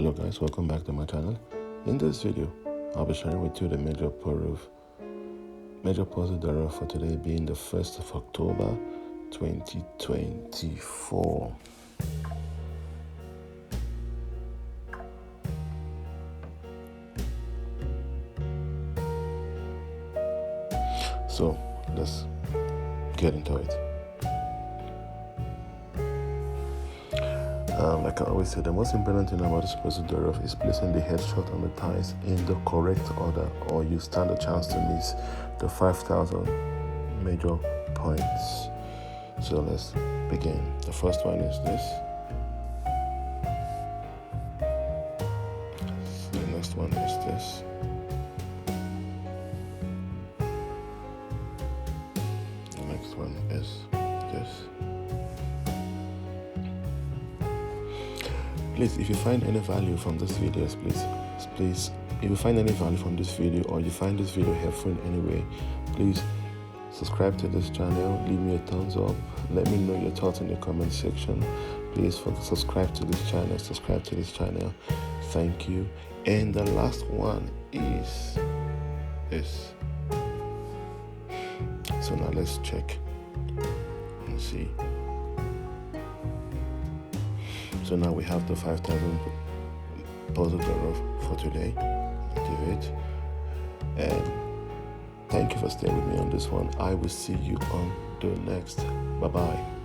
Hello guys, welcome back to my channel. In this video, I'll be sharing with you the major puzzle Durov for today being the 1st of October 2024. So let's get into it. Like I always say, the most important thing about this puzzle Durov is placing the headshot on the tiles in the correct order, or you stand a chance to miss the 5,000 major points. So let's begin. The first one is this. The next one is this. The next one is this. Please, if you find any value from this video, please, if you find any value from this video or you find this video helpful in any way, please subscribe to this channel, leave me a thumbs up, let me know your thoughts in the comment section. Please subscribe to this channel, thank you. And the last one is this. So now let's check and see. So now we have the 5,000 puzzle Durov for today. Activate. And thank you for staying with me on this one. I will see you on the next. Bye-bye.